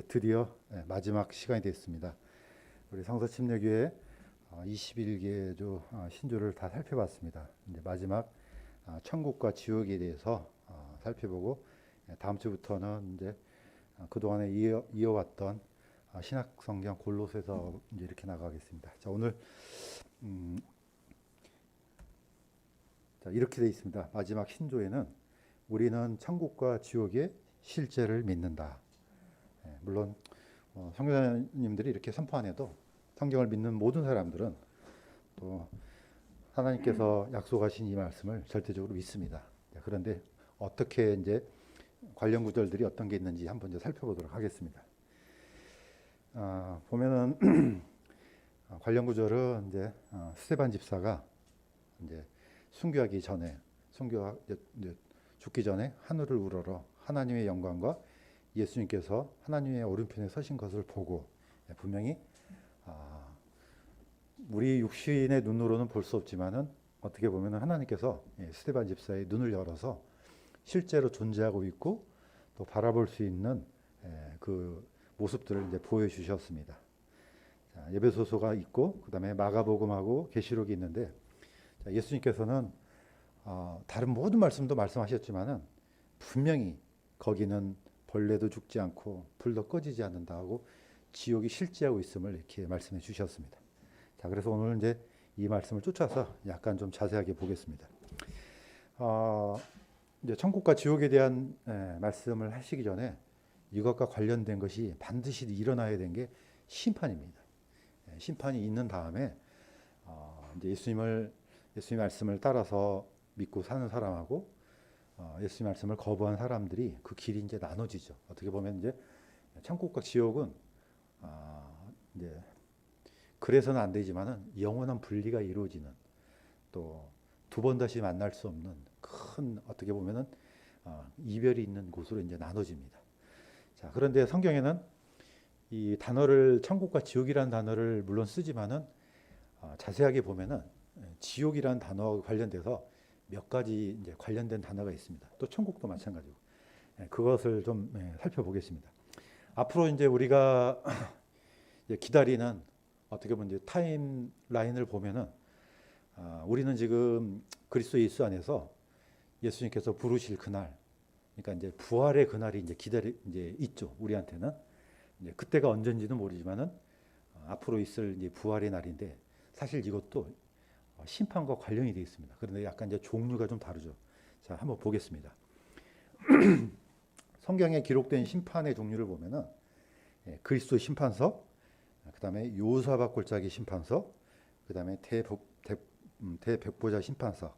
드디어 마지막 시간이 됐습니다. 우리 성서침례교회 21개조 신조를 다 살펴봤습니다. 이제 마지막 천국과 지옥에 대해서 살펴보고 다음 주부터는 이제 그동안에 이어왔던 신약 성경 골로새서 이제 이렇게 나가겠습니다. 자, 오늘 이렇게 되어 있습니다. 마지막 신조에는 우리는 천국과 지옥의 실제를 믿는다. 물론 선교사님들이 이렇게 선포 안 해도 성경을 믿는 모든 사람들은 또 하나님께서 약속하신 이 말씀을 절대적으로 믿습니다. 그런데 어떻게 이제 관련 구절들이 어떤 게 있는지 한번 이제 살펴보도록 하겠습니다. 보면은 관련 구절은 이제 스데반 집사가 이제 순교하기 전에 죽기 전에 하늘을 우러러 하나님의 영광과 예수님께서 하나님의 오른편에 서신 것을 보고 분명히 우리 육신의 눈으로는 볼 수 없지만은 어떻게 보면 하나님께서 스데반 집사의 눈을 열어서 실제로 존재하고 있고 또 바라볼 수 있는 그 모습들을 이제 보여주셨습니다. 에베소서가 있고 그다음에 마가복음하고 계시록이 있는데 예수님께서는 다른 모든 말씀도 말씀하셨지만은 분명히 거기는 벌레도 죽지 않고 불도 꺼지지 않는다 하고 지옥이 실제하고 있음을 이렇게 말씀해 주셨습니다. 자, 그래서 오늘 이제 이 말씀을 쫓아서 약간 좀 자세하게 보겠습니다. 이제 천국과 지옥에 대한 말씀을 하시기 전에 이것과 관련된 것이 반드시 일어나야 되는 게 심판입니다. 심판이 있는 다음에 이제 예수님 말씀을 따라서 믿고 사는 사람하고 예수님 말씀을 거부한 사람들이 그 길이 이제 나눠지죠. 어떻게 보면 이제 천국과 지옥은 이제 그래서는 안 되지만은 영원한 분리가 이루어지는 또 두 번 다시 만날 수 없는 큰 어떻게 보면은 이별이 있는 곳으로 이제 나눠집니다. 자, 그런데 성경에는 이 단어를 천국과 지옥이라는 단어를 물론 쓰지만은 자세하게 보면은 지옥이라는 단어와 관련돼서 몇 가지 이제 관련된 단어가 있습니다. 또 천국도 마찬가지고 그것을 좀 살펴보겠습니다. 앞으로 이제 우리가 이제 기다리는 어떻게 보면 이제 타임 라인을 보면은 우리는 지금 그리스도 예수 안에서 예수님께서 부르실 그날, 그러니까 이제 부활의 그날이 이제 이제 있죠. 우리한테는 이제 그때가 언젠지는 모르지만은 앞으로 있을 이제 부활의 날인데 사실 이것도 심판과 관련이 되어 있습니다. 그런데 약간 이제 종류가 좀 다르죠. 자, 한번 보겠습니다. 성경에 기록된 심판의 종류를 보면은 그리스도 심판석, 그다음에 요사박 골짜기 심판석, 그다음에 대백보자 심판석.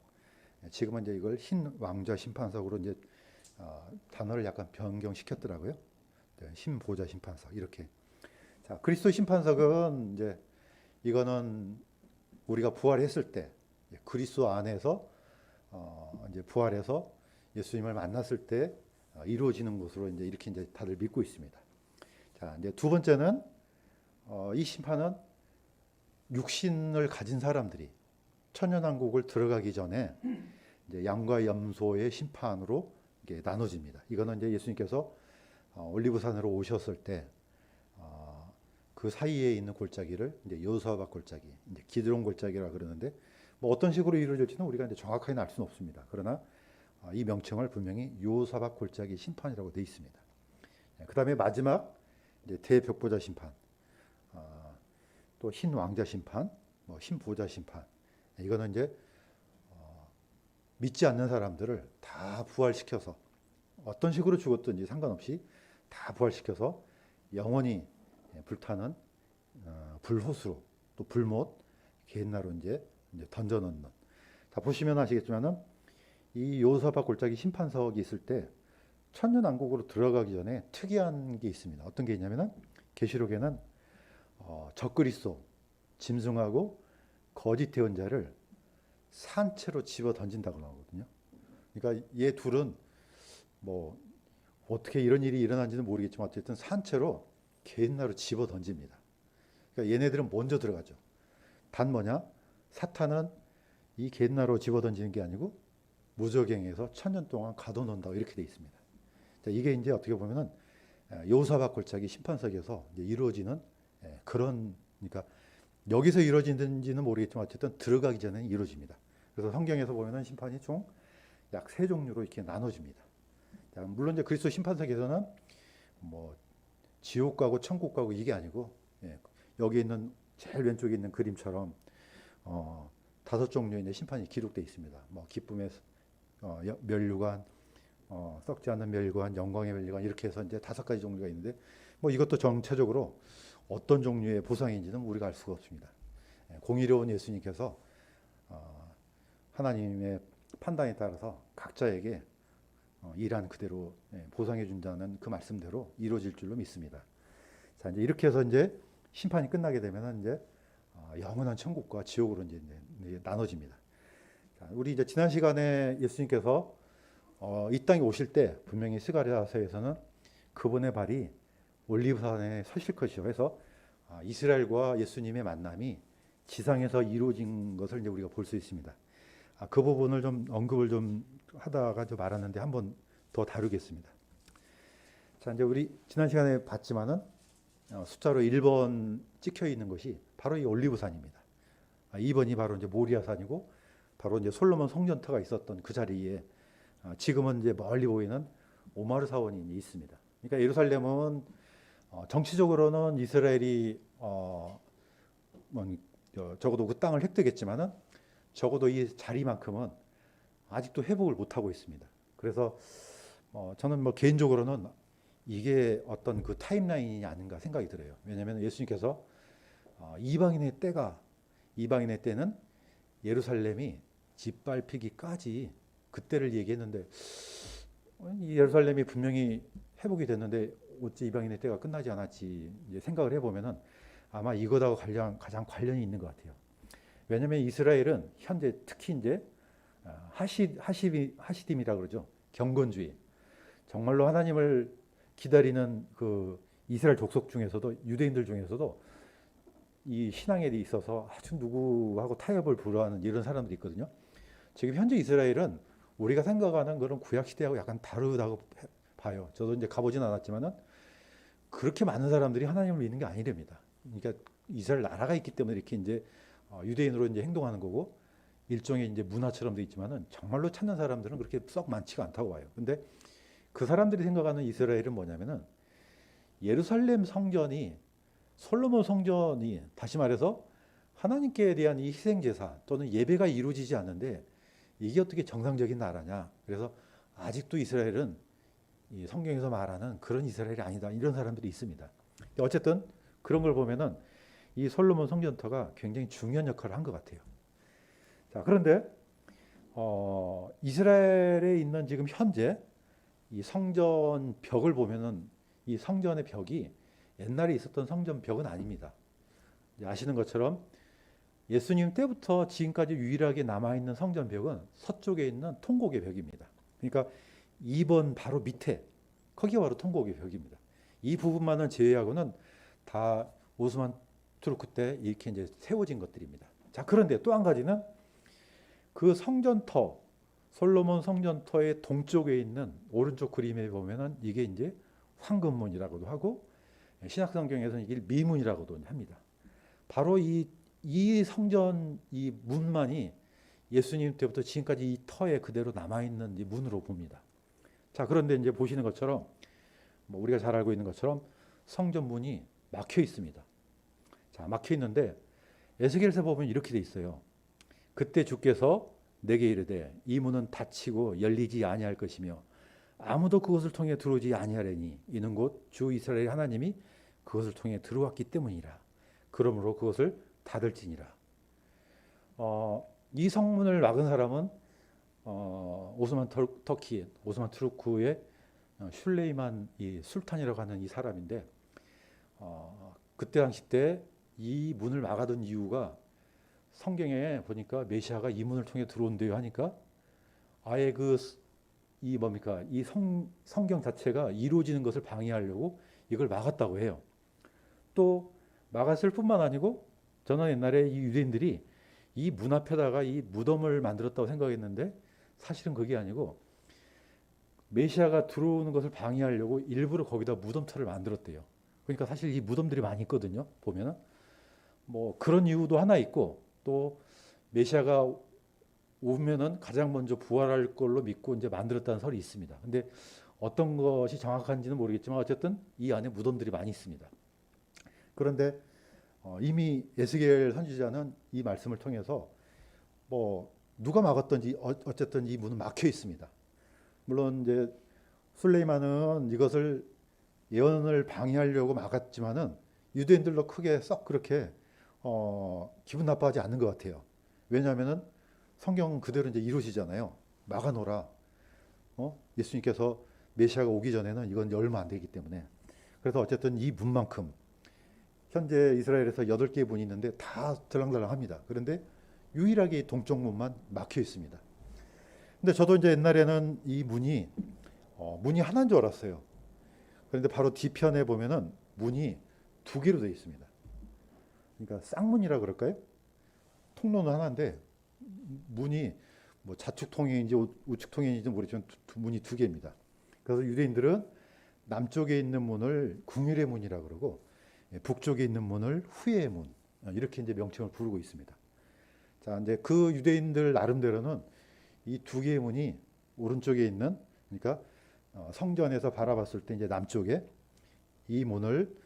지금은 이제 이걸 흰 왕좌 심판석으로 이제 단어를 약간 변경시켰더라고요. 흰 보좌 심판석 이렇게. 자, 그리스도 심판석은 이제 이거는 우리가 부활했을 때 그리스도 안에서 이제 부활해서 예수님을 만났을 때 이루어지는 것으로 이제 이렇게 이제 다들 믿고 있습니다. 자, 이제 두 번째는 이 심판은 육신을 가진 사람들이 천년왕국을 들어가기 전에 이제 양과 염소의 심판으로 이게 나눠집니다. 이거는 이제 예수님께서 올리브산으로 오셨을 때 그 사이에 있는 골짜기를 이제 여호사밧 골짜기, 이제 기드론 골짜기라 그러는데 뭐 어떤 식으로 이루어질지는 우리가 이제 정확하게 알 수는 없습니다. 그러나 이 명칭을 분명히 여호사밧 골짜기 심판이라고 되어 있습니다. 그다음에 마지막 이제 대벽보자 심판, 또 흰 왕자 심판, 뭐 흰 보좌 심판. 이거는 이제 믿지 않는 사람들을 다 부활시켜서 어떤 식으로 죽었든지 상관없이 다 부활시켜서 영원히 불타는 불호수로 또 불못 갯나로 이제 던져넣는. 다 보시면 아시겠지만은 이 요사박 골짜기 심판석이 있을 때 천년왕국으로 들어가기 전에 특이한 게 있습니다. 어떤 게 있냐면은 계시록에는 적그리스도 짐승하고 거짓 예언자를 산채로 집어 던진다고 나오거든요. 그러니까 얘 둘은 뭐 어떻게 이런 일이 일어난지는 모르겠지만 어쨌든 산채로 갯나로 집어 던집니다. 그러니까 얘네들은 먼저 들어가죠. 단 뭐냐? 사탄은 이 갯나로 집어 던지는 게 아니고 무저갱에서 천년 동안 가둬놓는다 이렇게 돼 있습니다. 자, 이게 이제 어떻게 보면은 여호사밧 골짜기 심판석에서 이제 이루어지는 그런, 그러니까 여기서 이루어지는지는 모르겠지만 어쨌든 들어가기 전에 이루어집니다. 그래서 성경에서 보면은 심판이 총 약 세 종류로 이렇게 나눠집니다. 자, 물론 이제 그리스도 심판석에서는 뭐 지옥 가고 천국 가고 이게 아니고, 여기 있는 제일 왼쪽에 있는 그림처럼 5종류의 이제 심판이 기록되어 있습니다. 뭐 기쁨의 멸류관, 썩지 않는 멸류관, 영광의 멸류관, 이렇게 해서 이제 5가지 종류가 있는데, 뭐 이것도 정체적으로 어떤 종류의 보상인지는 우리가 알 수가 없습니다. 공의로운 예수님께서 하나님의 판단에 따라서 각자에게 일한 그대로 보상해 준다는 그 말씀대로 이루어질 줄로 믿습니다. 자, 이제 이렇게 해서 이제 심판이 끝나게 되면은 이제 영원한 천국과 지옥으로 이제 나눠집니다. 자, 우리 이제 지난 시간에 예수님께서 이 땅에 오실 때 분명히 스가랴서에서는 그분의 발이 올리브산에 서실 것이요 해서 이스라엘과 예수님의 만남이 지상에서 이루어진 것을 이제 우리가 볼 수 있습니다. 그 부분을 좀 언급을 좀 하다가 좀 말았는데 한번 더 다루겠습니다. 자, 이제 우리 지난 시간에 봤지만은 숫자로 1번 찍혀 있는 것이 바로 이 올리브산입니다. 2번이 바로 이제 모리아산이고, 바로 이제 솔로몬 성전터가 있었던 그 자리에 지금은 이제 멀리 보이는 오마르 사원이 있습니다. 그러니까 예루살렘은 정치적으로는 이스라엘이 적어도 그 땅을 획득했지만은 적어도 이 자리만큼은 아직도 회복을 못 하고 있습니다. 그래서 저는 뭐 개인적으로는 이게 어떤 그 타임라인이 아닌가 생각이 들어요. 왜냐하면 예수님께서 이방인의 때는 예루살렘이 짓밟히기까지 그때를 얘기했는데, 이 예루살렘이 분명히 회복이 됐는데 어찌 이방인의 때가 끝나지 않았지 이제 생각을 해보면은 아마 이거하고 가장 관련이 있는 것 같아요. 왜냐하면 이스라엘은 현재 특히 이제 하시딤이라고 그러죠. 경건주의. 정말로 하나님을 기다리는 그 이스라엘 족속 중에서도, 유대인들 중에서도 이 신앙에 있어서 아주 누구하고 타협을 불허하는 이런 사람들이 있거든요. 지금 현재 이스라엘은 우리가 생각하는 그런 구약 시대하고 약간 다르다고 봐요. 저도 이제 가보진 않았지만은 그렇게 많은 사람들이 하나님을 믿는 게 아니랍니다. 그러니까 이스라엘 나라가 있기 때문에 이렇게 이제 유대인으로 이제 행동하는 거고, 일종의 이제 문화처럼 돼 있지만은 정말로 찾는 사람들은 그렇게 썩 많지가 않다고 봐요. 근데 그 사람들이 생각하는 이스라엘은 뭐냐면은 예루살렘 성전이, 솔로몬 성전이, 다시 말해서 하나님께 대한 이 희생 제사 또는 예배가 이루어지지 않는데 이게 어떻게 정상적인 나라냐. 그래서 아직도 이스라엘은 이 성경에서 말하는 그런 이스라엘이 아니다, 이런 사람들이 있습니다. 어쨌든 그런 걸 보면은 이 솔로몬 성전터가 굉장히 중요한 역할을 한 것 같아요. 자, 그런데 이스라엘에 있는 지금 현재 이 성전 벽을 보면은 이 성전의 벽이 옛날에 있었던 성전 벽은 아닙니다. 아시는 것처럼 예수님 때부터 지금까지 유일하게 남아있는 성전 벽은 서쪽에 있는 통곡의 벽입니다. 그러니까 2번 바로 밑에 거기가 바로 통곡의 벽입니다. 이 부분만을 제외하고는 다 오스만 투르크 때 이렇게 이제 세워진 것들입니다. 자, 그런데 또 한 가지는 그 성전터, 솔로몬 성전터의 동쪽에 있는 오른쪽 그림에 보면은 이게 이제 황금문이라고도 하고, 신약 성경에서는 이게 미문이라고도 합니다. 바로 이 성전 이 문만이 예수님 때부터 지금까지 이 터에 그대로 남아 있는 이 문으로 봅니다. 자, 그런데 이제 보시는 것처럼 뭐 우리가 잘 알고 있는 것처럼 성전 문이 막혀 있습니다. 자, 막혀 있는데 에스겔서 보면 이렇게 돼 있어요. 그때 주께서 내게 이르되 이 문은 닫히고 열리지 아니할 것이며 아무도 그것을 통해 들어오지 아니하려니 이는 곧 주 이스라엘 하나님이 그것을 통해 들어왔기 때문이라. 그러므로 그것을 닫을지니라. 이 성문을 막은 사람은 오스만 투르크의 슐레이만 이 술탄이라고 하는 이 사람인데, 그때 당시 때 이 문을 막아둔 이유가 성경에 보니까 메시아가 이 문을 통해 들어온대요 하니까 아예 이 성경 자체가 이루어지는 것을 방해하려고 이걸 막았다고 해요. 또 막았을 뿐만 아니고 저는 옛날에 이 유대인들이 이 문 앞에다가 이 무덤을 만들었다고 생각했는데 사실은 그게 아니고 메시아가 들어오는 것을 방해하려고 일부러 거기다 무덤터를 만들었대요. 그러니까 사실 이 무덤들이 많이 있거든요. 보면은 뭐 그런 이유도 하나 있고, 또 메시아가 오면은 가장 먼저 부활할 걸로 믿고 이제 만들었다는 설이 있습니다. 근데 어떤 것이 정확한지는 모르겠지만 어쨌든 이 안에 무덤들이 많이 있습니다. 그런데 이미 에스겔 선지자는 이 말씀을 통해서 뭐 누가 막았던지 어쨌든 이 문은 막혀 있습니다. 물론 이제 술레이만은 이것을 예언을 방해하려고 막았지만은 유대인들도 크게 썩 그렇게 기분 나빠하지 않는 것 같아요. 왜냐하면은 성경 그대로 이제 이루시잖아요. 막아놓으라. 예수님께서 메시아가 오기 전에는 이건 열면 안 되기 때문에. 그래서 어쨌든 이 문만큼 현재 이스라엘에서 8개의 문이 있는데 다 들랑달랑합니다. 그런데 유일하게 동쪽 문만 막혀 있습니다. 근데 저도 이제 옛날에는 이 문이 하나인 줄 알았어요. 그런데 바로 뒤편에 보면은 문이 2개로 되어 있습니다. 그러니까 쌍문이라 그럴까요? 통로는 하나인데 문이 뭐 좌측 통행인지 우측 통행인지 모르지만 문이 2개입니다. 그래서 유대인들은 남쪽에 있는 문을 궁일의 문이라 그러고 북쪽에 있는 문을 후의 문, 이렇게 이제 명칭을 부르고 있습니다. 자, 이제 그 유대인들 나름대로는 이 2개의 문이 오른쪽에 있는, 그러니까 성전에서 바라봤을 때 이제 남쪽에 이 문을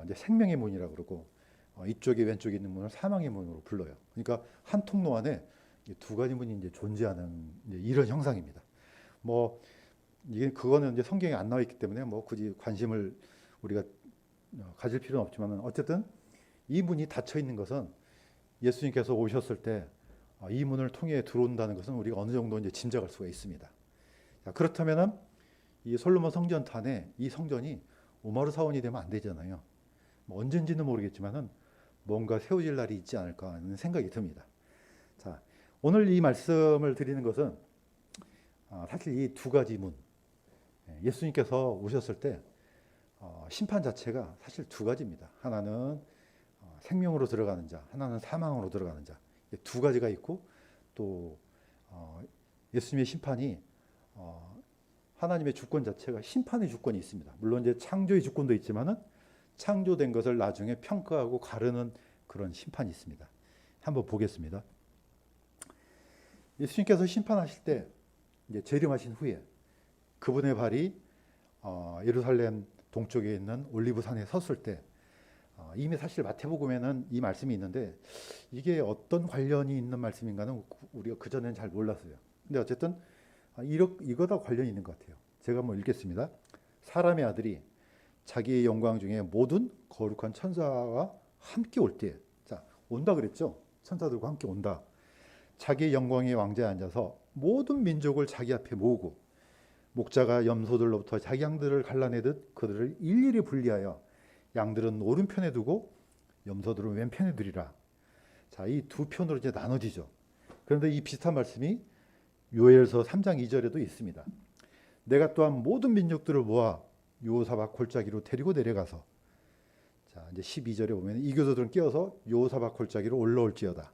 이제 생명의 문이라고 그러고, 이쪽에 왼쪽에 있는 문을 사망의 문으로 불러요. 그러니까 한 통로 안에 2가지 문이 이제 존재하는 이제 이런 형상입니다. 뭐 이게 그거는 이제 성경에 안 나와 있기 때문에 뭐 굳이 관심을 우리가 가질 필요는 없지만 어쨌든 이 문이 닫혀 있는 것은 예수님께서 오셨을 때 이 문을 통해 들어온다는 것은 우리가 어느 정도 이제 짐작할 수가 있습니다. 자, 그렇다면은 이 솔로몬 성전탄에 이 성전이 오마르 사원이 되면 안 되잖아요. 뭐 언젠지는 모르겠지만은 뭔가 세워질 날이 있지 않을까 하는 생각이 듭니다. 자, 오늘 이 말씀을 드리는 것은 사실 이 2가지 문, 예수님께서 오셨을 때 심판 자체가 사실 2가지입니다. 하나는 생명으로 들어가는 자, 하나는 사망으로 들어가는 자. 2가지가 있고, 또 예수님의 심판이 하나님의 주권 자체가 심판의 주권이 있습니다. 물론 이제 창조의 주권도 있지만은 창조된 것을 나중에 평가하고 가르는 그런 심판이 있습니다. 한번 보겠습니다. 예수님께서 심판하실 때 이제 재림하신 후에 그분의 발이 예루살렘 동쪽에 있는 올리브산에 섰을 때 이미 사실 마태복음에는 이 말씀이 있는데 이게 어떤 관련이 있는 말씀인가는 우리가 그전에는 잘 몰랐어요. 근데 어쨌든 이거다 관련이 있는 것 같아요. 제가 한번 읽겠습니다. 사람의 아들이 자기의 영광 중에 모든 거룩한 천사와 함께 올 때, 자, 온다 그랬죠? 천사들과 함께 온다. 자기의 영광의 왕자에 앉아서 모든 민족을 자기 앞에 모으고 목자가 염소들로부터 자기 양들을 갈라내듯 그들을 일일이 분리하여 양들은 오른편에 두고 염소들은 왼편에 두리라. 자, 이 2편으로 이제 나눠지죠. 그런데 이 비슷한 말씀이 요엘서 3장 2절에도 있습니다. 내가 또한 모든 민족들을 모아 여호사밧 골짜기로 데리고 내려가서, 자, 이제 12절에 보면 이교도들은 깨어서 여호사밧 골짜기로 올라올지어다.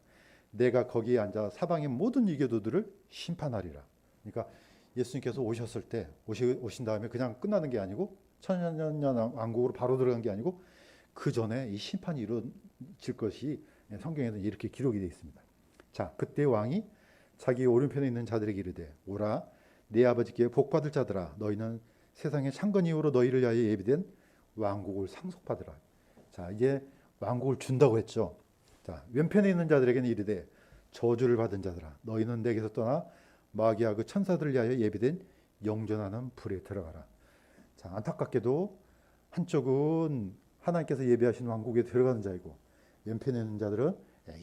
내가 거기에 앉아 사방의 모든 이교도들을 심판하리라. 그러니까 예수님께서 오셨을 때 오신 다음에 그냥 끝나는 게 아니고 천년 왕국으로 바로 들어간 게 아니고 그 전에 이 심판이 이루어질 것이 성경에는 이렇게 기록이 되어 있습니다. 자, 그때 왕이 자기 오른편에 있는 자들에게 이르되 오라 내 아버지께 복받을 자들아 너희는 세상의 창건 이후로 너희를 위하여 예비된 왕국을 상속받으라. 자, 이제 왕국을 준다고 했죠. 자, 왼편에 있는 자들에게는 이르되 저주를 받은 자들아 너희는 내게서 떠나 마귀와 그 천사들을 위하여 예비된 영존하는 불에 들어가라. 자, 안타깝게도 한쪽은 하나님께서 예비하신 왕국에 들어가는 자이고 왼편에 있는 자들은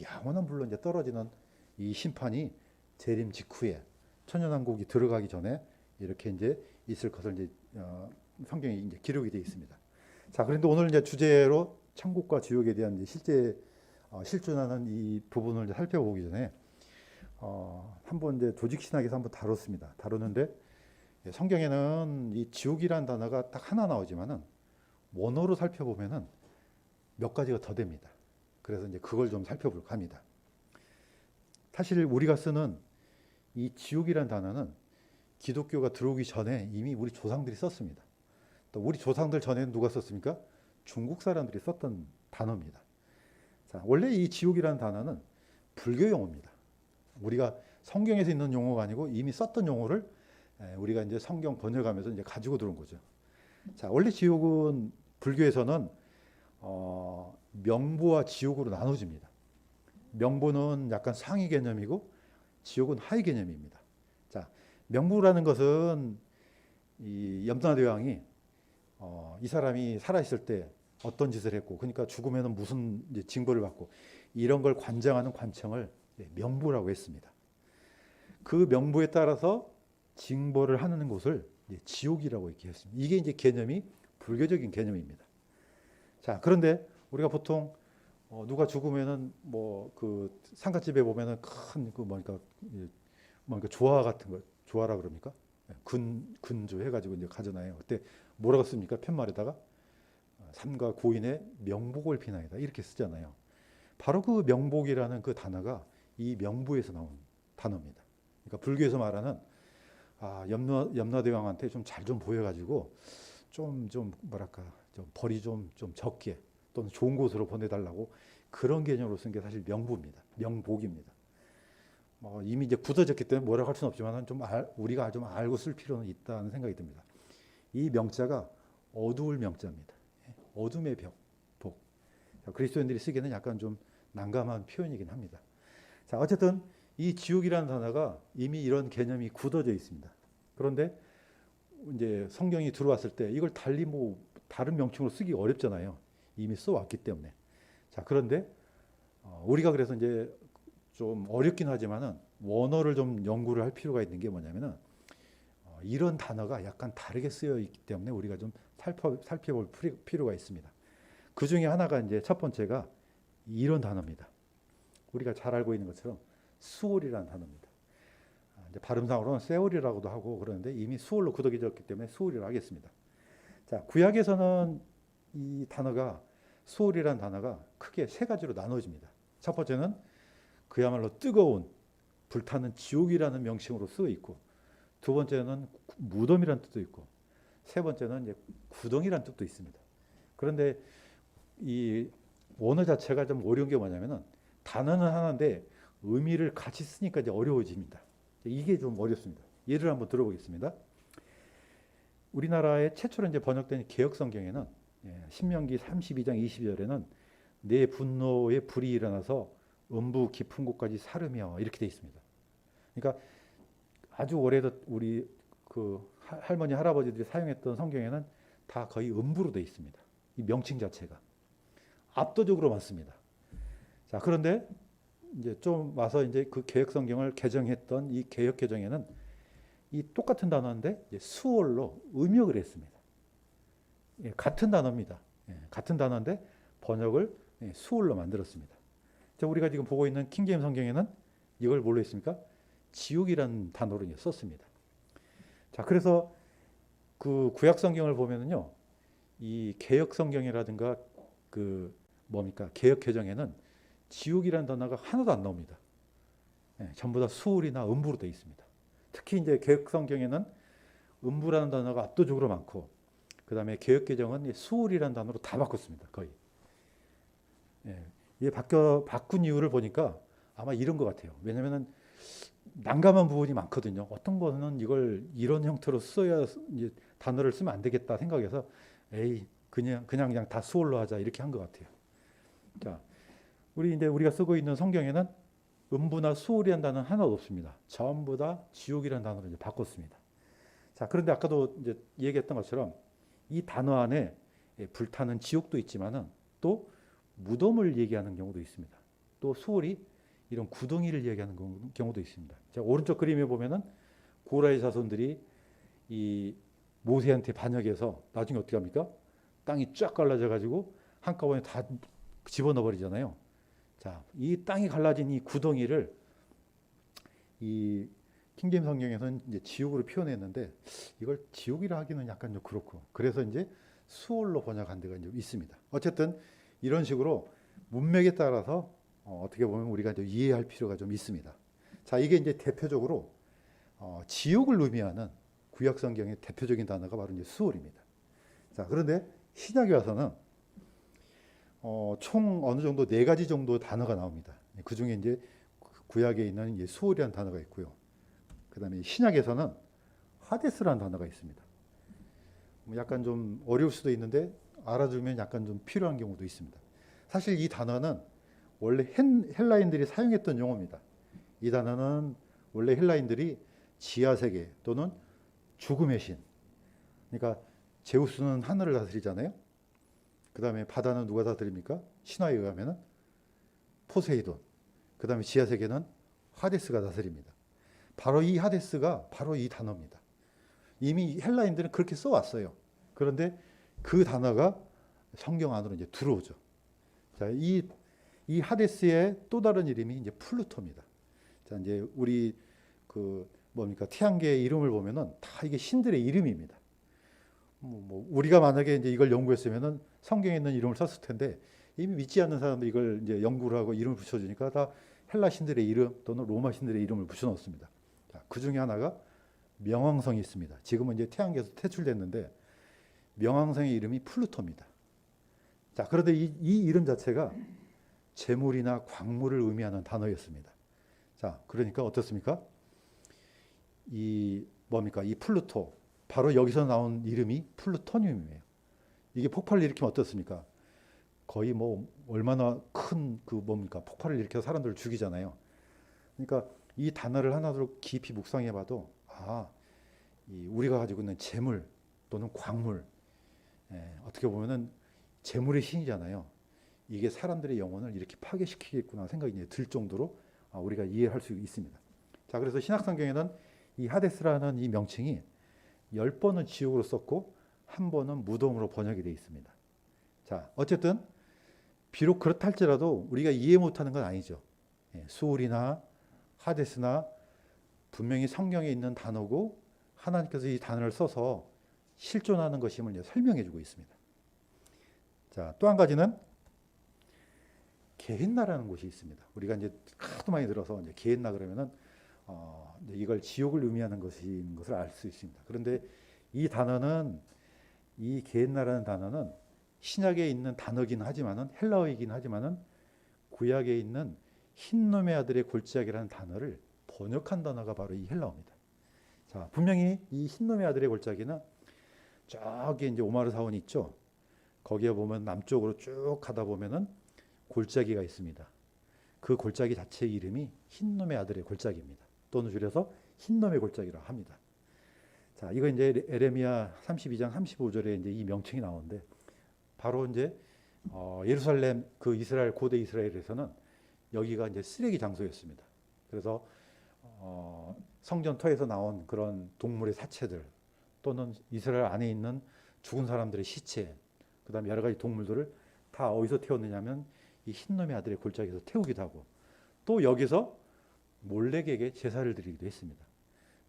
영원한 불로 이제 떨어지는 이 심판이 재림 직후에 천년왕국이 들어가기 전에 이렇게 이제 있을 것을 이제 성경에 이제 기록이 되어 있습니다. 자, 그런데 오늘 이제 주제로 천국과 지옥에 대한 이제 실제 실존하는 이 부분을 이제 살펴보기 전에 한번 이제 조직 신학에서 한번 다뤘는데 성경에는 이 지옥이라는 단어가 딱 하나 나오지만은 원어로 살펴보면은 몇 가지가 더 됩니다. 그래서 이제 그걸 좀 살펴볼까 합니다. 사실 우리가 쓰는 이 지옥이라는 단어는 기독교가 들어오기 전에 이미 우리 조상들이 썼습니다. 또 우리 조상들 전에는 누가 썼습니까? 중국 사람들이 썼던 단어입니다. 자, 원래 이 지옥이라는 단어는 불교 용어입니다. 우리가 성경에서 있는 용어가 아니고 이미 썼던 용어를 우리가 이제 성경 번역하면서 이제 가지고 들어온 거죠. 자, 원래 지옥은 불교에서는 명보와 지옥으로 나눠집니다. 명보는 약간 상위 개념이고 지옥은 하위 개념입니다. 자, 명보라는 것은 이 염라대왕이 이 사람이 살아있을 때 어떤 짓을 했고, 그러니까 죽으면 무슨 이제 징벌을 받고 이런 걸 관장하는 관청을 명보라고 했습니다. 그 명보에 따라서 징벌을 하는 곳을 지옥이라고 이렇게 했습니다. 이게 이제 개념이 불교적인 개념입니다. 자, 그런데 우리가 보통 누가 죽으면은 뭐 그 상갓집에 보면은 큰 그 뭐니까 조화 같은 거, 조화라 그럽니까? 근조 해가지고 이제 가져나요. 그때 뭐라고 씁니까? 팻말에다가 삼가 고인의 명복을 비나이다 이렇게 쓰잖아요. 바로 그 명복이라는 그 단어가 이 명부에서 나온 단어입니다. 그러니까 불교에서 말하는 염라대왕한테 좀 잘 좀 보여가지고 좀 뭐랄까 좀 벌이 좀 적게 또는 좋은 곳으로 보내달라고 그런 개념으로 쓴 게 사실 명부입니다. 명복입니다. 이미 이제 굳어졌기 때문에 뭐라고 할 수는 없지만 우리가 좀 알고 쓸 필요는 있다는 생각이 듭니다. 이 명자가 어두울 명자입니다. 어둠의 복. 그리스도인들이 쓰기에는 약간 좀 난감한 표현이긴 합니다. 자, 어쨌든 이 지옥이라는 단어가 이미 이런 개념이 굳어져 있습니다. 그런데 이제 성경이 들어왔을 때 이걸 달리 다른 명칭으로 쓰기 어렵잖아요. 이미 써왔기 때문에. 자, 그런데 우리가 그래서 이제 좀 어렵긴 하지만은 원어를 좀 연구를 할 필요가 있는 게 뭐냐면은 이런 단어가 약간 다르게 쓰여 있기 때문에 우리가 좀 살펴볼 필요가 있습니다. 그 중에 하나가 이제 첫 번째가 이런 단어입니다. 우리가 잘 알고 있는 것처럼 수월이라는 단어입니다. 이제 발음상으로는 세월이라고도 하고 그러는데 이미 수월로 굳어졌기 때문에 수월이라고 하겠습니다. 자, 구약에서는 이 단어가 수월이라는 단어가 크게 세 가지로 나눠집니다. 첫 번째는 그야말로 뜨거운 불타는 지옥이라는 명칭으로 쓰여 있고, 두 번째는 무덤이라는 뜻도 있고, 세 번째는 이제 구덩이라는 뜻도 있습니다. 그런데 이 원어 자체가 좀 어려운 게 뭐냐면은 단어는 하나인데 의미를 같이 쓰니까 이제 어려워집니다. 이게 좀 어렵습니다. 예를 한번 들어보겠습니다. 우리나라에 최초로 이제 번역된 개역 성경에는 신명기 32장 22절에는 내 분노에 불이 일어나서 음부 깊은 곳까지 사르며 이렇게 돼 있습니다. 그러니까 아주 오래도 우리 그 할머니 할아버지들이 사용했던 성경에는 다 거의 음부로 돼 있습니다. 이 명칭 자체가 압도적으로 많습니다. 자, 그런데 이제 좀 와서 이제 그 개역 성경을 개정했던 이 개역 개정에는 이 똑같은 단어인데 수월로 음역을 했습니다. 같은 단어입니다. 같은 단어인데 번역을 수월로 만들었습니다. 자, 우리가 지금 보고 있는 킹제임 성경에는 이걸 뭘로 했습니까? 지옥이라는 단어로 썼습니다. 자, 그래서 그 구약 성경을 보면은요, 이 개역 성경이라든가 그 뭡니까 개역 개정에는 지옥이라는 단어가 하나도 안 나옵니다. 전부 다 수월이나 음부로 되어 있습니다. 특히 이제 개역 성경에는 음부라는 단어가 압도적으로 많고, 그 다음에 개역 개정은 수월이라는 단어로 다 바꿨습니다. 거의. 이게 바꾼 이유를 보니까 아마 이런 것 같아요. 왜냐하면 난감한 부분이 많거든요. 어떤 거는 이걸 이런 형태로 써야 이제 단어를 쓰면 안 되겠다 생각해서 그냥 다 수월로 하자 이렇게 한 것 같아요. 자, 우리가 쓰고 있는 성경에는 음부나 수월이라는 단어는 하나도 없습니다. 전부 다 지옥이라는 단어로 이제 바꿨습니다. 자, 그런데 아까도 이제 얘기했던 것처럼 이 단어 안에 불타는 지옥도 있지만은 또 무덤을 얘기하는 경우도 있습니다. 또 수월이 이런 구덩이를 얘기하는 경우도 있습니다. 자, 오른쪽 그림에 보면은 고라의 자손들이 이 모세한테 반역해서 나중에 어떻게 합니까? 땅이 쫙 갈라져 가지고 한꺼번에 다 집어넣어 버리잖아요. 자, 이 땅이 갈라진 이 구덩이를 이 킹제임 성경에서는 이제 지옥으로 표현했는데 이걸 지옥이라 하기는 약간 좀 그렇고, 그래서 이제 수월로 번역한 데가 이제 있습니다. 어쨌든 이런 식으로 문맥에 따라서 어떻게 보면 우리가 이제 이해할 필요가 좀 있습니다. 자, 이게 이제 대표적으로 지옥을 의미하는 구약 성경의 대표적인 단어가 바로 이제 수월입니다. 자, 그런데 신약에 와서는 총 어느 정도 네 가지 정도 단어가 나옵니다. 그 중에 이제 구약에 있는 이제 수월이라는 단어가 있고요. 그 다음에 신약에서는 하데스라는 단어가 있습니다. 약간 좀 어려울 수도 있는데 알아두면 약간 좀 필요한 경우도 있습니다. 사실 이 단어는 원래 헬라인들이 사용했던 용어입니다. 이 단어는 원래 헬라인들이 지하세계 또는 죽음의 신. 그러니까 제우스는 하늘을 다스리잖아요. 그 다음에 바다는 누가 다스립니까? 신화에 의하면 포세이돈. 그 다음에 지하세계는 하데스가 다스립니다. 바로 이 하데스가 바로 이 단어입니다. 이미 헬라인들은 그렇게 써왔어요. 그런데 그 단어가 성경 안으로 이제 들어오죠. 자, 이 하데스의 또 다른 이름이 이제 플루토입니다. 자, 이제 우리 태양계의 이름을 보면은 다 이게 신들의 이름입니다. 우리가 만약에 이제 이걸 연구했으면은 성경에 있는 이름을 썼을 텐데 이미 믿지 않는 사람들이 이걸 이제 연구를 하고 이름을 붙여주니까 다 헬라 신들의 이름 또는 로마 신들의 이름을 붙여넣습니다. 자, 그 중에 하나가 명왕성이 있습니다. 지금은 이제 태양계에서 퇴출됐는데 명왕성의 이름이 플루토입니다. 자, 그런데 이 이름 자체가 재물이나 광물을 의미하는 단어였습니다. 자, 그러니까 어떻습니까? 이 플루토, 바로 여기서 나온 이름이 플루토늄이에요. 이게 폭발을 일으키면 어떻습니까? 거의 얼마나 큰 폭발을 일으켜서 사람들을 죽이잖아요. 그러니까 이 단어를 하나로 깊이 묵상해봐도 우리가 가지고 있는 재물 또는 광물, 어떻게 보면은 재물의 신이잖아요. 이게 사람들의 영혼을 이렇게 파괴시키겠구나 생각이 이제 들 정도로 우리가 이해할 수 있습니다. 자, 그래서 신약성경에는 이 하데스라는 이 명칭이 10번은 지옥으로 썼고 1번은 무덤으로 번역이 되어 있습니다. 자, 어쨌든 비록 그렇다 할지라도 우리가 이해 못하는 건 아니죠. 수울이나 하데스나 분명히 성경에 있는 단어고 하나님께서 이 단어를 써서 실존하는 것임을 이제 설명해 주고 있습니다. 자, 또 한 가지는 게헨나라는 곳이 있습니다. 우리가 이제 하도 많이 들어서 이제 게헨나 그러면은 이걸 지옥을 의미하는 것인 것을 알 수 있습니다. 그런데 이 게헨나라는 단어는 신약에 있는 단어긴 하지만은 헬라어이긴 하지만은 구약에 있는 흰놈의 아들의 골짜기라는 단어를 번역한 단어가 바로 이 헬라어입니다. 자, 분명히 이 흰놈의 아들의 골짜기는 저기 이제 오마르 사원이 있죠. 거기에 보면 남쪽으로 쭉 가다 보면은 골짜기가 있습니다. 그 골짜기 자체의 이름이 흰놈의 아들의 골짜기입니다. 또는 줄여서 흰놈의 골짜기라고 합니다. 자, 이거 이제 에레미야 32장 35절에 이제 이 명칭이 나오는데 바로 이제 예루살렘 이스라엘 고대 이스라엘에서는 여기가 이제 쓰레기 장소였습니다. 그래서 성전터에서 나온 그런 동물의 사체들 또는 이스라엘 안에 있는 죽은 사람들의 시체, 그다음에 여러 가지 동물들을 다 어디서 태웠느냐면 이 흰놈의 아들의 골짜기에서 태우기도 하고 또 여기서 몰렉에게 제사를 드리기도 했습니다.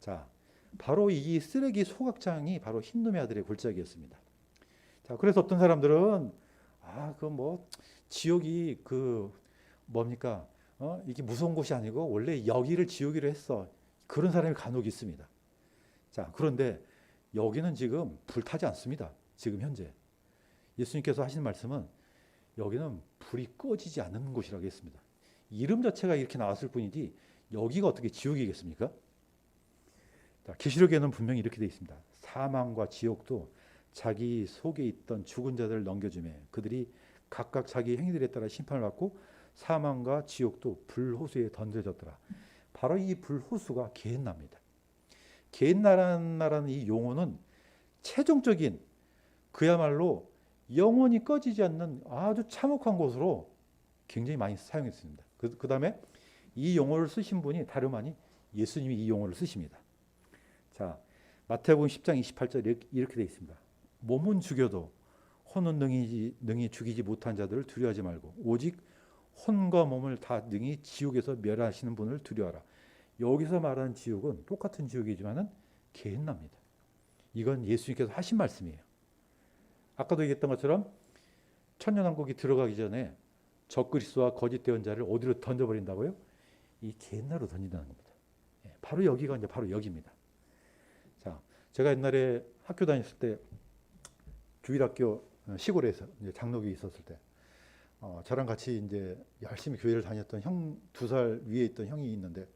자, 바로 이 쓰레기 소각장이 바로 흰놈의 아들의 골짜기였습니다. 자, 그래서 어떤 사람들은 지옥이 이게 무서운 곳이 아니고 원래 여기를 지옥이라 했어. 그런 사람이 간혹 있습니다. 자, 그런데 여기는 지금 불타지 않습니다. 지금 현재. 예수님께서 하신 말씀은 여기는 불이 꺼지지 않는 곳이라고 했습니다. 이름 자체가 이렇게 나왔을 뿐이지 여기가 어떻게 지옥이겠습니까? 자, 계시록에는 분명히 이렇게 되어 있습니다. 사망과 지옥도 자기 속에 있던 죽은 자들을 넘겨주매 그들이 각각 자기 행위들에 따라 심판을 받고 사망과 지옥도 불호수에 던져졌더라. 바로 이 불호수가 게헨나입니다. 게헨나라는 이 용어는 최종적인 그야말로 영원히 꺼지지 않는 아주 참혹한 곳으로 굉장히 많이 사용했습니다. 그 다음에 이 용어를 쓰신 분이 다름 아닌 예수님이 이 용어를 쓰십니다. 자, 마태복음 10장 28절 이렇게 되어 있습니다. 몸은 죽여도 혼은 능히 죽이지 못한 자들을 두려워하지 말고 오직 혼과 몸을 다 능히 지옥에서 멸하시는 분을 두려워하라. 여기서 말하는 지옥은 똑같은 지옥이지만은 게헨나입니다. 이건 예수님께서 하신 말씀이에요. 아까도 얘기했던 것처럼 천년왕국이 들어가기 전에 적그리스도와 거짓 대언자를 어디로 던져버린다고요? 이 게헨나로 던진다는 겁니다. 바로 여기가 이제 바로 여기입니다. 자, 제가 옛날에 학교 다녔을 때 주일학교 시골에서 이제 장로교 있었을 때 저랑 같이 이제 열심히 교회를 다녔던 형 2살 위에 있던 형이 있는데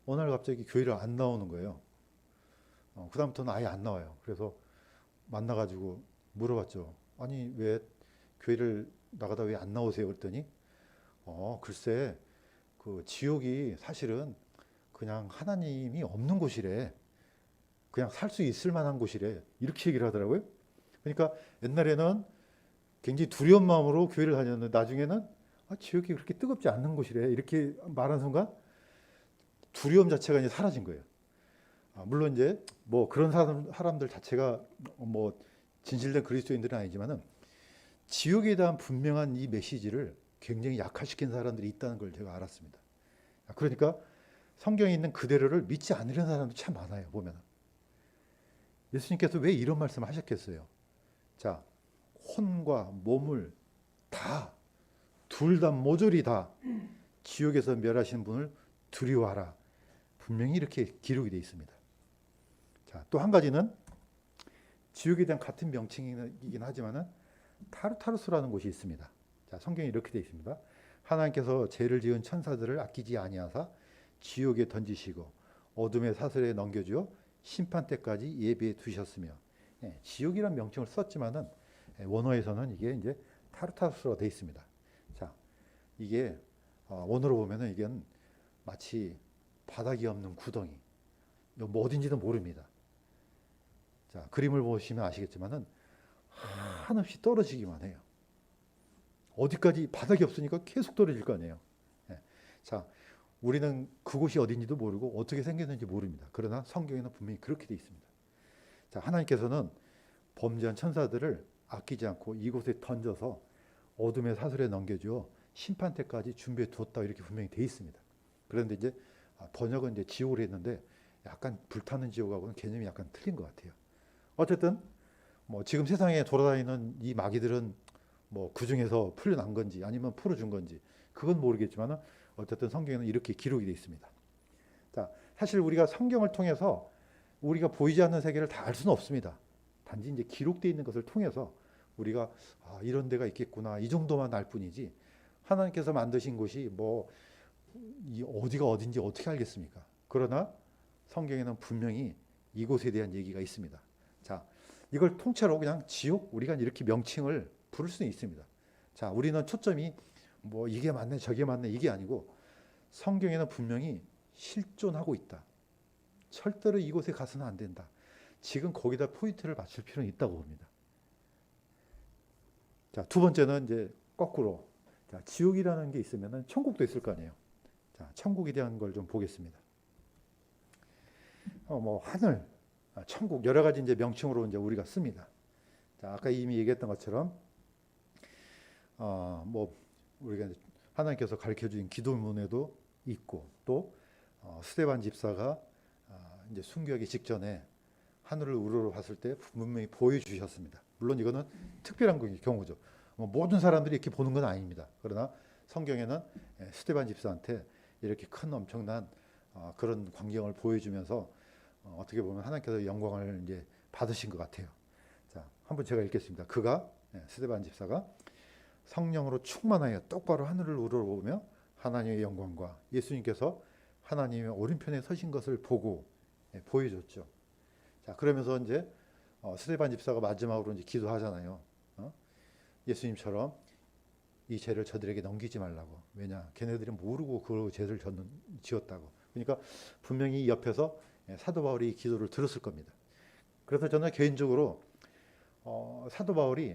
어느 날 갑자기 교회를 안 나오는 거예요. 그다음부터는 아예 안 나와요. 그래서 만나가지고 물어봤죠. 아니 왜 교회를 나가다 왜 안 나오세요? 그랬더니 글쎄 그 지옥이 사실은 그냥 하나님이 없는 곳이래. 그냥 살 수 있을 만한 곳이래. 이렇게 얘기를 하더라고요. 그러니까 옛날에는 굉장히 두려운 마음으로 교회를 다녔는데 나중에는 지옥이 그렇게 뜨겁지 않는 곳이래. 이렇게 말한 순간 두려움 자체가 이제 사라진 거예요. 물론 이제 뭐 그런 사람들 자체가 뭐 진실된 그리스도인들은 아니지만은 지옥에 대한 분명한 이 메시지를 굉장히 약화시킨 사람들이 있다는 걸 제가 알았습니다. 그러니까 성경에 있는 그대로를 믿지 않으려는 사람도 참 많아요. 보면 예수님께서 왜 이런 말씀을 하셨겠어요? 자, 혼과 몸을 다 둘 다 모조리 다 지옥에서 멸하신 분을 두려워하라. 분명히 이렇게 기록이 되어 있습니다. 자, 또 한 가지는 지옥에 대한 같은 명칭이긴 하지만은 타르타루스라는 곳이 있습니다. 자, 성경에 이렇게 되어 있습니다. 하나님께서 죄를 지은 천사들을 아끼지 아니하사 지옥에 던지시고 어둠의 사슬에 넘겨주어 심판 때까지 예비해 두셨으며, 지옥이란 명칭을 썼지만은 원어에서는 이게 이제 타르타루스로 되어 있습니다. 자, 이게 원어로 보면은 이게 마치 바닥이 없는 구덩이, 뭐 어딘지도 모릅니다. 자, 그림을 보시면 아시겠지만은 한없이 떨어지기만 해요. 어디까지 바닥이 없으니까 계속 떨어질 거 아니에요. 자, 우리는 그곳이 어딘지도 모르고 어떻게 생겼는지 모릅니다. 그러나 성경에는 분명히 그렇게 되어 있습니다. 자, 하나님께서는 범죄한 천사들을 아끼지 않고 이곳에 던져서 어둠의 사슬에 넘겨주어 심판 때까지 준비해 두었다 이렇게 분명히 되어 있습니다. 그런데 이제 번역은 이제 지옥을 했는데 약간 불타는 지옥하고는 개념이 약간 틀린 것 같아요. 어쨌든 뭐 지금 세상에 돌아다니는 이 마귀들은 뭐 그 중에서 풀려난 건지 아니면 풀어준 건지 그건 모르겠지만 어쨌든 성경에는 이렇게 기록이 되어 있습니다. 자, 사실 우리가 성경을 통해서 우리가 보이지 않는 세계를 다 알 수는 없습니다. 단지 이제 기록되어 있는 것을 통해서 우리가 이런 데가 있겠구나 이 정도만 알 뿐이지 하나님께서 만드신 곳이 뭐 어디가 어딘지 어떻게 알겠습니까? 그러나 성경에는 분명히 이곳에 대한 얘기가 있습니다. 자, 이걸 통째로 그냥 지옥 우리가 이렇게 명칭을 부를 수는 있습니다. 자, 우리는 초점이 뭐 이게 맞네 저게 맞네 이게 아니고 성경에는 분명히 실존하고 있다. 절대로 이곳에 가서는 안 된다. 지금 거기다 포인트를 맞출 필요는 있다고 봅니다. 자, 두 번째는 이제 거꾸로. 자, 지옥이라는 게 있으면은 천국도 있을 거 아니에요. 자, 천국에 대한 걸 좀 보겠습니다. 뭐 하늘, 천국 여러 가지 이제 명칭으로 이제 우리가 씁니다. 자, 아까 이미 얘기했던 것처럼 뭐 우리가 하나님께서 가르쳐 주신 기도문에도 있고 또 스데반 집사가 이제 순교하기 직전에 하늘을 우러러 봤을 때 분명히 보여주셨습니다. 물론 이거는 특별한 경우죠. 모든 사람들이 이렇게 보는 건 아닙니다. 그러나 성경에는 스데반 집사한테 이렇게 큰 엄청난 그런 광경을 보여주면서 어떻게 보면 하나님께서 영광을 이제 받으신 것 같아요. 자, 한번 제가 읽겠습니다. 그가 스데반 집사가 성령으로 충만하여 똑바로 하늘을 우러러보며 하나님의 영광과 예수님께서 하나님의 오른편에 서신 것을 보고 보여줬죠. 자, 그러면서 이제 스데반 집사가 마지막으로 이제 기도하잖아요. 예수님처럼 이 죄를 저들에게 넘기지 말라고. 왜냐, 걔네들이 모르고 그 죄를 지었다고. 그러니까 분명히 옆에서 사도 바울이 기도를 들었을 겁니다. 그래서 저는 개인적으로 사도 바울이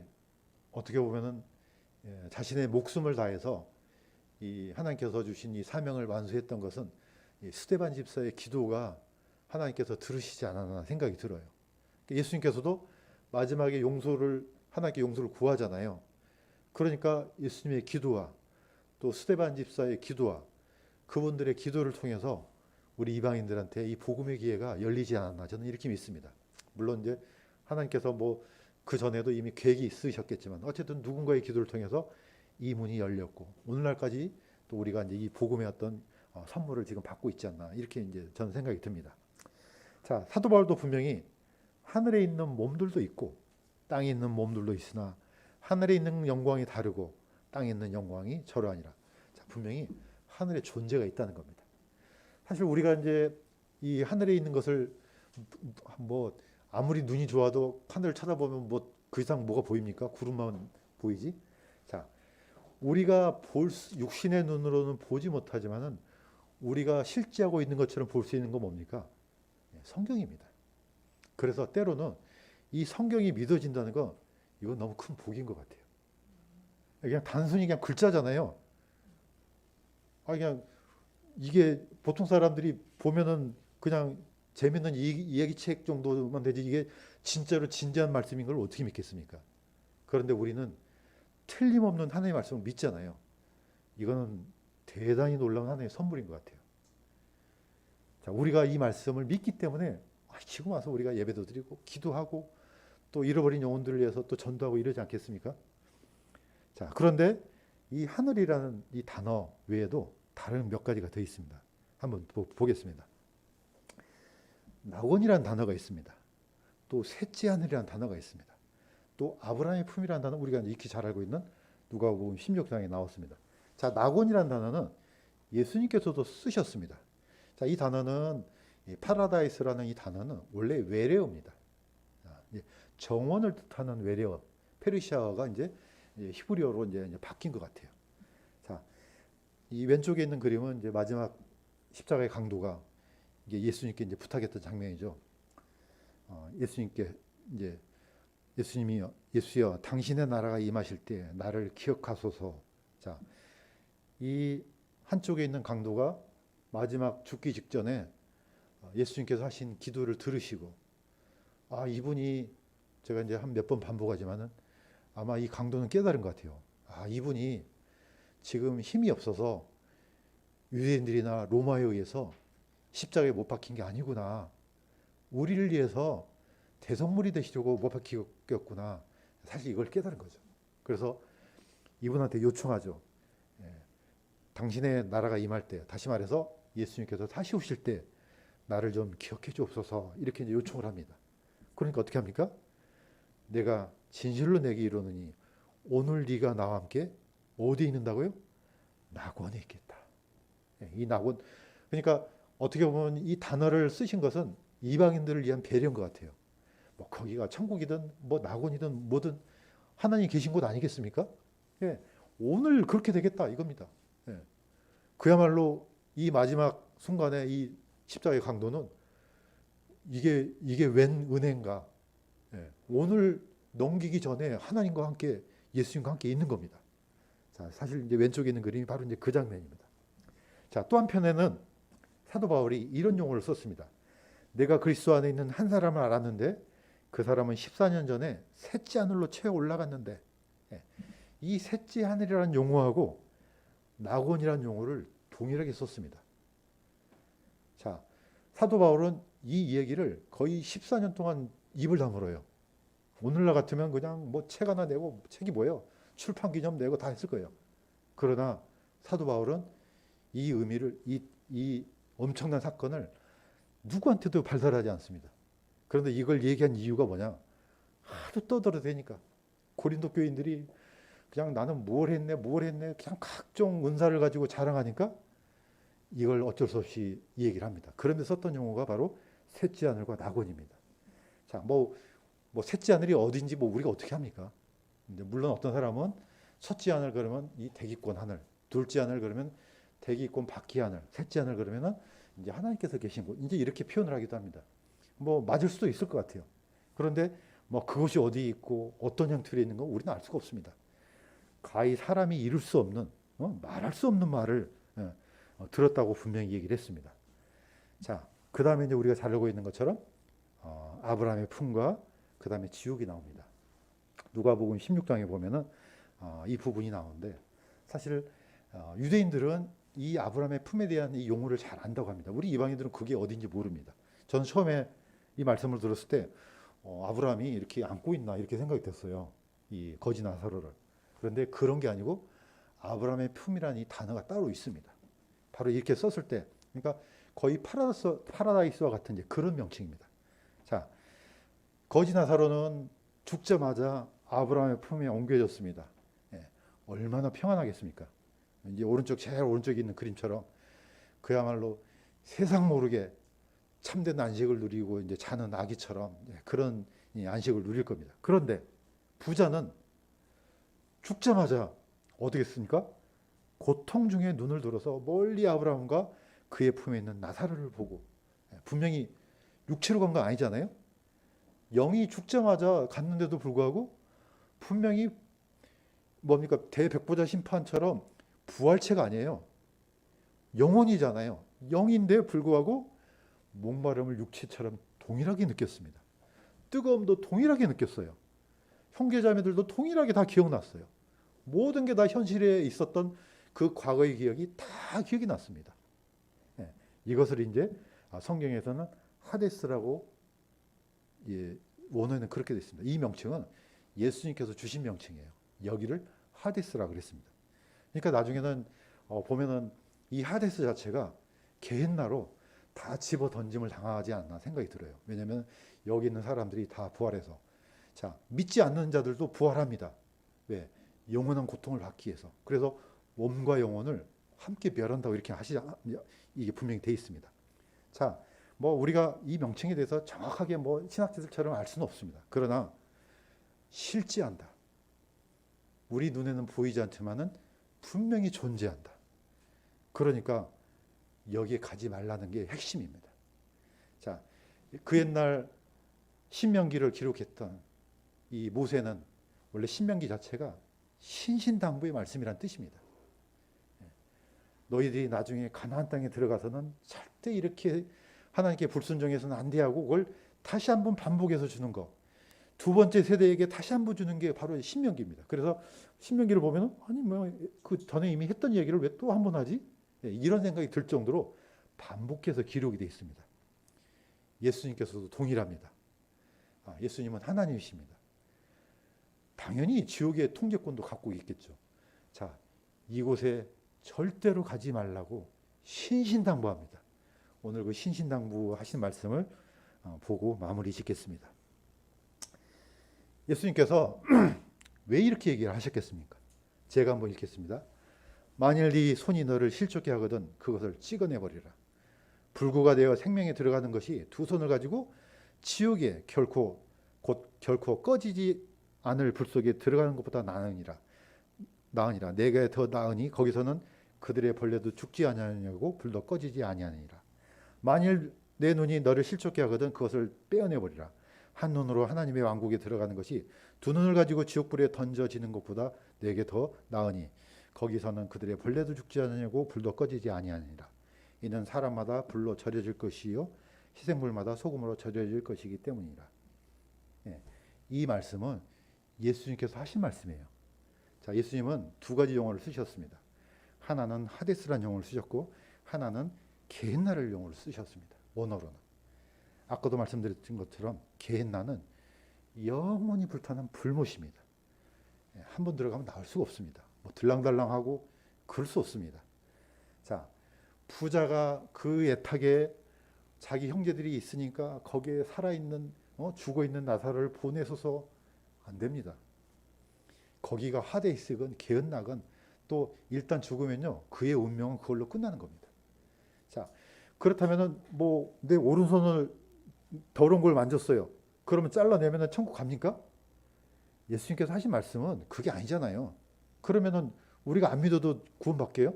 어떻게 보면은 자신의 목숨을 다해서 이 하나님께서 주신 이 사명을 완수했던 것은 이 스데반 집사의 기도가 하나님께서 들으시지 않았나 생각이 들어요. 예수님께서도 마지막에 하나님께 용서를 구하잖아요. 그러니까 예수님의 기도와 또 스데반 집사의 기도와 그분들의 기도를 통해서 우리 이방인들한테 이 복음의 기회가 열리지 않았나 저는 이렇게 믿습니다. 물론 이제 하나님께서 뭐 그 전에도 이미 계획이 있으셨겠지만 어쨌든 누군가의 기도를 통해서 이 문이 열렸고 오늘날까지 또 우리가 이제 이 복음의 어떤 선물을 지금 받고 있지 않나 이렇게 이제 저는 생각이 듭니다. 자, 사도 바울도 분명히 하늘에 있는 몸들도 있고 땅에 있는 몸들도 있으나 하늘에 있는 영광이 다르고 땅에 있는 영광이 저러하니라. 자, 분명히 하늘에 존재가 있다는 겁니다. 사실 우리가 이제 이 하늘에 있는 것을 뭐 아무리 눈이 좋아도 하늘을 쳐다보면 뭐 그 이상 뭐가 보입니까? 구름만 보이지? 자, 우리가 육신의 눈으로는 보지 못하지만은 우리가 실제하고 있는 것처럼 볼 수 있는 건 뭡니까? 성경입니다. 그래서 때로는 이 성경이 믿어진다는 건 이건 너무 큰 복인 것 같아요. 그냥 단순히 그냥 글자잖아요. 그냥 이게 보통 사람들이 보면은 그냥 재밌는 이야기책 정도만 되지 이게 진짜로 진지한 말씀인 걸 어떻게 믿겠습니까? 그런데 우리는 틀림없는 하나님의 말씀을 믿잖아요. 이거는 대단히 놀라운 하나님의 선물인 것 같아요. 자, 우리가 이 말씀을 믿기 때문에 지금 와서 우리가 예배도 드리고 기도하고 또 잃어버린 영혼들을 위해서 또 전도하고 이러지 않겠습니까? 자, 그런데 이 하늘이라는 이 단어 외에도 다른 몇 가지가 더 있습니다. 한번 보겠습니다. 낙원이라는 단어가 있습니다. 또 셋째 하늘이라는 단어가 있습니다. 또 아브라함의 품이라는 단어 우리가 익히 잘 알고 있는 누가복음 16장에 나왔습니다. 자, 낙원이라는 단어는 예수님께서도 쓰셨습니다. 자, 이 단어는 파라다이스라는 이 단어는 원래 외래어입니다. 정원을 뜻하는 외래어, 페르시아어가 이제 히브리어로 이제 바뀐 것 같아요. 자, 이 왼쪽에 있는 그림은 이제 마지막 십자가의 강도가 이게 예수님께 이제 부탁했던 장면이죠. 예수님께 이제 예수여 당신의 나라가 임하실 때 나를 기억하소서. 자, 이 한쪽에 있는 강도가 마지막 죽기 직전에 예수님께서 하신 기도를 들으시고 이분이 제가 이제 한 몇 번 반복하지만은 아마 이 강도는 깨달은 것 같아요. 이분이 지금 힘이 없어서 유대인들이나 로마에 의해서 십자가에 못 박힌 게 아니구나. 우리를 위해서 대성물이 되시려고 못 박히셨구나. 사실 이걸 깨달은 거죠. 그래서 이분한테 요청하죠. 당신의 나라가 임할 때, 다시 말해서 예수님께서 다시 오실 때 나를 좀 기억해 주옵소서 이렇게 이제 요청을 합니다. 그러니까 어떻게 합니까? 내가 진실로 내게 이르노니 오늘 네가 나와 함께 어디에 있는다고요? 낙원에 있겠다. 이 낙원, 그러니까 어떻게 보면 이 단어를 쓰신 것은 이방인들을 위한 배려인 것 같아요. 뭐 거기가 천국이든 뭐 낙원이든 뭐든 하나님 계신 곳 아니겠습니까? 오늘 그렇게 되겠다 이겁니다. 그야말로 이 마지막 순간에 이 십자가의 강도는 이게 웬 은혜인가? 오늘 넘기기 전에 하나님과 함께 예수님과 함께 있는 겁니다. 자, 사실 이제 왼쪽에 있는 그림이 바로 이제 그 장면입니다. 자, 또 한편에는 사도 바울이 이런 용어를 썼습니다. 내가 그리스도 안에 있는 한 사람을 알았는데 그 사람은 14년 전에 셋째 하늘로 채 올라갔는데 이 셋째 하늘이라는 용어하고 낙원이라는 용어를 동일하게 썼습니다. 자, 사도 바울은 이 얘기를 거의 14년 동안 입을 다물어요. 오늘날 같으면 그냥 뭐 책 하나 내고 책이 뭐예요? 출판 기념 내고 다 했을 거예요. 그러나 사도 바울은 이 의미를 이 엄청난 사건을 누구한테도 발설하지 않습니다. 그런데 이걸 얘기한 이유가 뭐냐? 하도 떠들어대니까 고린도 교인들이 그냥 나는 뭘 했네 그냥 각종 은사를 가지고 자랑하니까 이걸 어쩔 수 없이 이 얘기를 합니다. 그런데 썼던 용어가 바로 셋째 하늘과 낙원입니다. 자, 뭐 셋째 하늘이 어딘지 뭐 우리가 어떻게 합니까? 근데 물론 어떤 사람은 첫째 하늘 그러면 이 대기권 하늘, 둘째 하늘 그러면 대기권 바퀴 하늘, 셋째 하늘 그러면은 이제 하나님께서 계신 곳, 이제 이렇게 표현을 하기도 합니다. 뭐 맞을 수도 있을 것 같아요. 그런데 뭐 그것이 어디 있고 어떤 형태로 있는 건 우리는 알 수가 없습니다. 가히 사람이 이룰 수 없는 말할 수 없는 말을 들었다고 분명히 얘기를 했습니다. 자, 그 다음에 이제 우리가 잘 알고 있는 것처럼 아브라함의 품과 그 다음에 지옥이 나옵니다. 누가복음 16장에 보면은 이 부분이 나오는데 사실 유대인들은 이 아브라함의 품에 대한 이 용어를 잘 안다고 합니다. 우리 이방인들은 그게 어딘지 모릅니다. 저는 처음에 이 말씀을 들었을 때 아브라함이 이렇게 안고 있나 이렇게 생각이 됐어요. 이 거지 나사로를. 그런데 그런 게 아니고 아브라함의 품이라는 이 단어가 따로 있습니다. 바로 이렇게 썼을 때, 그러니까 거의 파라다이스와 같은 이제 그런 명칭입니다. 자, 거지 나사로는 죽자마자 아브라함의 품에 옮겨졌습니다. 예, 얼마나 평안하겠습니까? 이제 제일 오른쪽에 있는 그림처럼 그야말로 세상 모르게 참된 안식을 누리고 이제 자는 아기처럼 그런 안식을 누릴 겁니다. 그런데 부자는 죽자마자 어떻게 했습니까? 고통 중에 눈을 들어서 멀리 아브라함과 그의 품에 있는 나사로를 보고, 분명히 육체로 간 건 아니잖아요. 영이 죽자마자 갔는데도 불구하고 분명히 뭡니까? 대백보자 심판처럼 부활체가 아니에요. 영혼이잖아요. 영인데 불구하고 목마름을 육체처럼 동일하게 느꼈습니다. 뜨거움도 동일하게 느꼈어요. 형제자매들도 동일하게 다 기억났어요. 모든 게 다 현실에 있었던 그 과거의 기억이 다 기억이 났습니다. 예, 이것을 이제 성경에서는 하데스라고, 예, 원어에는 그렇게 되어 있습니다. 이 명칭은 예수님께서 주신 명칭이에요. 여기를 하데스라고 그랬습니다. 그러니까 나중에는 보면은 이 하데스 자체가 게헨나로 다 집어 던짐을 당하지 않나 생각이 들어요. 왜냐하면 여기 있는 사람들이 다 부활해서, 자, 믿지 않는 자들도 부활합니다. 왜? 영원한 고통을 받기 위해서. 그래서 몸과 영혼을 함께 멸한다고 이렇게 이게 분명히 돼 있습니다. 자, 뭐 우리가 이 명칭에 대해서 정확하게 뭐 신학자들처럼 알 수는 없습니다. 그러나 실제한다. 우리 눈에는 보이지 않지만은 분명히 존재한다. 그러니까 여기에 가지 말라는 게 핵심입니다. 자, 그 옛날 신명기를 기록했던 이 모세는 원래 신명기 자체가 신신당부의 말씀이란 뜻입니다. 너희들이 나중에 가나안 땅에 들어가서는 절대 이렇게 하나님께 불순종해서는 안 돼 하고 그걸 다시 한번 반복해서 주는 거. 두 번째 세대에게 다시 한번 주는 게 바로 신명기입니다. 그래서 신명기를 보면 아니 뭐 그 전에 이미 했던 얘기를 왜 또 한 번 하지? 이런 생각이 들 정도로 반복해서 기록이 되어 있습니다. 예수님께서도 동일합니다. 예수님은 하나님이십니다. 당연히 지옥의 통제권도 갖고 있겠죠. 자, 이곳에 절대로 가지 말라고 신신당부합니다. 오늘 그 신신당부 하신 말씀을 보고 마무리 짓겠습니다. 예수님께서 왜 이렇게 얘기를 하셨겠습니까? 제가 한번 읽겠습니다. 만일 네 손이 너를 실족게 하거든 그것을 찍어내버리라. 불구가 되어 생명에 들어가는 것이 두 손을 가지고 지옥에 결코 꺼지지 않을 불 속에 들어가는 것보다 나으니라. 내가 더 나으니 거기서는 그들의 벌레도 죽지 아니하냐고 불도 꺼지지 아니하니라. 만일 내 눈이 너를 실족게 하거든 그것을 빼어내버리라. 한 눈으로 하나님의 왕국에 들어가는 것이 두 눈을 가지고 지옥불에 던져지는 것보다 내게 더 나으니 거기서는 그들의 벌레도 죽지 않으냐고 불도 꺼지지 아니하니라. 이는 사람마다 불로 절여질 것이요 희생물마다 소금으로 절여질 것이기 때문이라. 예, 이 말씀은 예수님께서 하신 말씀이에요. 자, 예수님은 두 가지 용어를 쓰셨습니다. 하나는 하데스라는 용어를 쓰셨고 하나는 게헨나를 용어를 쓰셨습니다. 원어로는. 아까도 말씀드렸던 것처럼 게헨나는 영원히 불타는 불못입니다. 한 번 들어가면 나올 수가 없습니다. 뭐 들랑달랑하고 그럴 수 없습니다. 자, 부자가 그 애탁에 자기 형제들이 있으니까 거기에 살아있는 죽어있는 나사로를 보내서서 안 됩니다. 거기가 하데스건 게헨나건 또 일단 죽으면요 그의 운명은 그걸로 끝나는 겁니다. 자, 그렇다면은 뭐 내 오른손을 더러운 걸 만졌어요. 그러면 잘라내면은 천국 갑니까? 예수님께서 하신 말씀은 그게 아니잖아요. 그러면은 우리가 안 믿어도 구원받게요?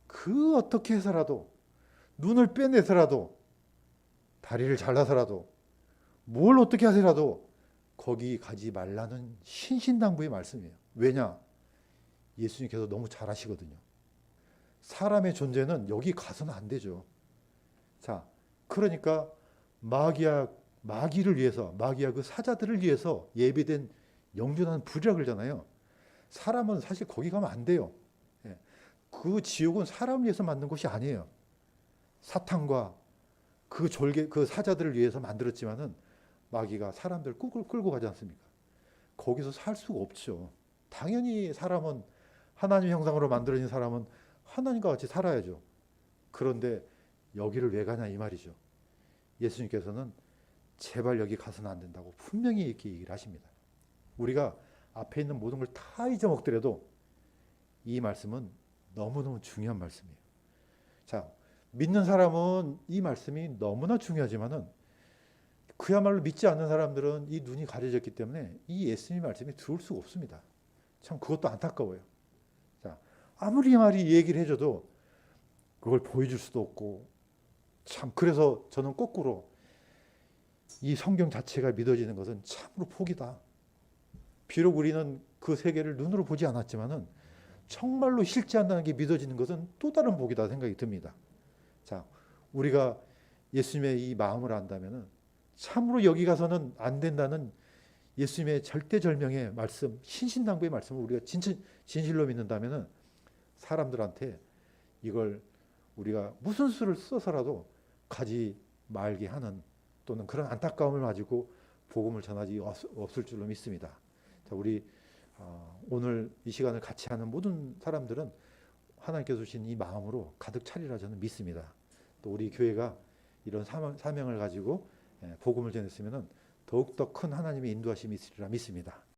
그 어떻게 해서라도 눈을 빼내서라도 다리를 잘라서라도 뭘 어떻게 하서라도 거기 가지 말라는 신신당부의 말씀이에요. 왜냐? 예수님께서 너무 잘 아시거든요. 사람의 존재는 여기 가서는 안 되죠. 자, 그러니까 마귀를 위해서, 마귀와 그 사자들을 위해서 예비된 영존한 불이라 그러잖아요. 사람은 사실 거기 가면 안 돼요. 그 지옥은 사람을 위해서 만든 곳이 아니에요. 사탄과 그 사자들을 위해서 만들었지만은 마귀가 사람들을 끌고 가지 않습니까? 거기서 살 수가 없죠. 당연히 사람은 하나님 형상으로 만들어진 사람은 하나님과 같이 살아야죠. 그런데 여기를 왜 가냐 이 말이죠. 예수님께서는 제발 여기 가서는 안 된다고 분명히 이렇게 얘기를 하십니다. 우리가 앞에 있는 모든 걸 다 잊어먹더라도 이 말씀은 너무너무 중요한 말씀이에요. 자, 믿는 사람은 이 말씀이 너무나 중요하지만은 그야말로 믿지 않는 사람들은 이 눈이 가려졌기 때문에 이 예수님 말씀이 들어올 수가 없습니다. 참 그것도 안타까워요. 자, 아무리 말이 얘기를 해줘도 그걸 보여줄 수도 없고, 참 그래서 저는 거꾸로 이 성경 자체가 믿어지는 것은 참으로 복이다. 비록 우리는 그 세계를 눈으로 보지 않았지만은 정말로 실제한다는 게 믿어지는 것은 또 다른 복이다 생각이 듭니다. 자, 우리가 예수님의 이 마음을 안다면은 참으로 여기 가서는 안 된다는 예수님의 절대절명의 말씀, 신신당부의 말씀을 우리가 진실로 믿는다면은 사람들한테 이걸 우리가 무슨 수를 써서라도 가지 말게 하는, 또는 그런 안타까움을 가지고 복음을 전하지 없을 줄로 믿습니다. 자, 우리 오늘 이 시간을 같이 하는 모든 사람들은 하나님께서 주신 이 마음으로 가득 차리라 저는 믿습니다. 또 우리 교회가 이런 사명을 가지고 복음을 전했으면 더욱더 큰 하나님의 인도하심이 있으리라 믿습니다.